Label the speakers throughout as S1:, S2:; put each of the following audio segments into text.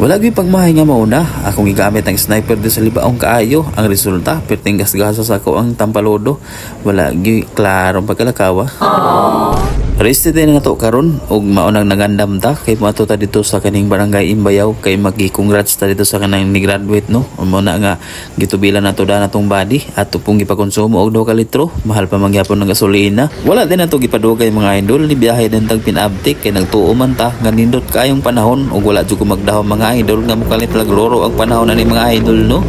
S1: Wala gyud pagmahay nga mauna, akong gigamit ang sniper din sa libaong kaayo. Ang resulta, perting gasgasa sa ako ang tampalodo. Wala gyud klaro pagkalakawa. Rested din na to karon ug maunang nagandam ta kay mato ta dito sa kaning barangay Imbayaw kay magi-congrats ta dito sa kanang ni-graduate no. Mo na nga gitubilan nato da natong body at pong gipakonsumo og 2 ka litro, mahal pa mangyapon ng gasolina. Wala din nato gipadugay mga idol, ni biyahe din tag pinabtik kay nagtuo man ta nga nindot kayong panahon ug wala jud ko magdahom mga idol nga mukalit lagloro ang panahon ani mga idol no.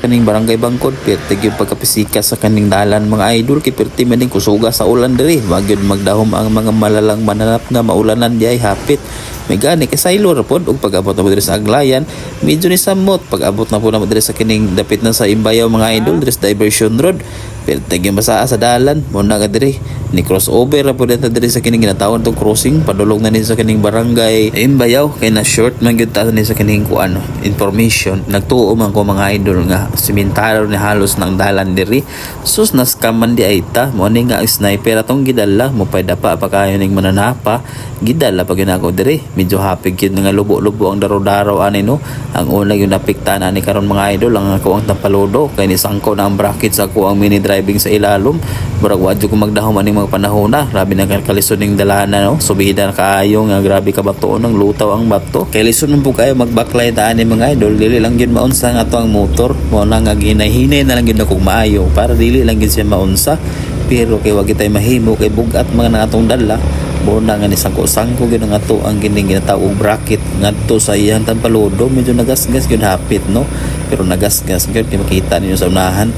S1: Kaning barangay Bangkod perti gyud pagkapisika sa kaning dalan mga idol kay perti man ding kusuga sa ulan diri wag gyud magdahom ang mga malalang mananap nga maulanan diay hapit may gani kay saylor pod ug pag-abot na mo diri sa Aglayan medyo ni samot pag-abot na po na mo diri sa kining dapit na sa Imbayaw mga idol diri sa diversion road perti gyud basaa sa dalan mo na diri ni crossover ra pod diri sa kining ginatawag tong crossing padulong na ni sa kining barangay Imbayaw kay na short man gyud ta ni sa kining kuan information nagtuo man ko mga idol nga simentado ni halos ng dalan diri sus naskaman di ay ta mo ni nga sniper atong gidala mo pay dapa pa kayo ning mananapa gidala pa ginako diri medyo happy kid nga lubo-lubo ang daro-daro ani no ang una yung napikta na ni karon mga idol ang ako ang tampalodo kay ni sangko na ang bracket sa ako ang mini driving sa ilalom murag wadyo ko magdahom aning mga panahon na grabe na kalisod ning dalana no subida na kaayo nga grabe ka bato ng lutaw ang bato kay lisod man po kayo mag-backlight ani mga idol dili lang gyud maunsa nga to ang motor mo na nga ginahinay na lang gyud akong maayo para dili lang gyud siya maunsa pero kay wag kitay mahimo kay bugat mga natong dala bona nga ni sangko-sangko gyud nga to ang gining ginatawag bracket ngadto sa iyang tampalodo medyo nagasgas gyud hapit no pero nagasgas gyud kay makita ninyo sa unahan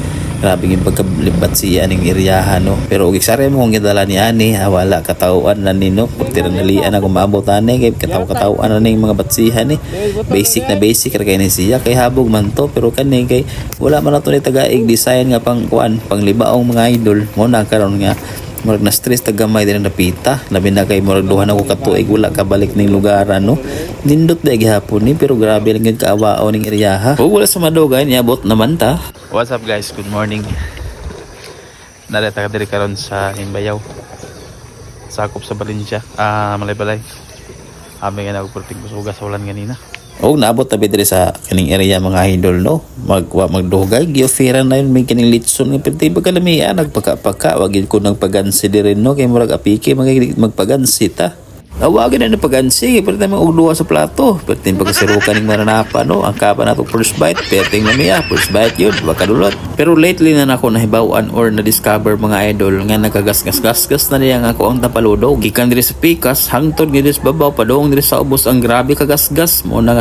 S1: grabe gyud pagkalibat siya aning iriyahan no pero ug sare mo kung gidala ni ani wala katawuan na nino pagtiranalian ako maabot ani kay katawuan na ning mga batsihan ni basic na basic ra kay ni siya kay habog man to pero kani kay wala man ato ni tagaig design nga pang kuan panglibaong mga idol mo na karon nga murag na stress tagamay din ang napita labi na kay murag duha na ko katuig wala kabalik ning lugaran no nindot ba gihapon ni pero grabe lang gyud kaawao ning iriyaha ug wala sa madugay niabot naman ta. What's up guys, good morning. Nareta ka diri karon sa Imbayaw sakop sa Valencia malay-balay aming nga nagpurting kusuga sa ulan ganina. Oh, naabot tabi diri sa kaning area mga idol no. Magdugay gioferan na yun may kaning litson nga perti pagkalamiya nagpaka-paka wag ko nang pagansi diri no kay murag apiki magpagansi ta. Awagin na pagansi perti man og duha sa plato. Perti pagkasirukan ning mananapa no. Ang kapa nato first bite perting lamiya first bite yun wakadulot. Pero lately na nako nahibaw-an or na discover mga idol nga nagagasgas-gasgas na niya nga ako ang tapaludo gikan diri sa pikas hangtod diri sa babaw padong diri sa ubos ang grabe kagasgas mo na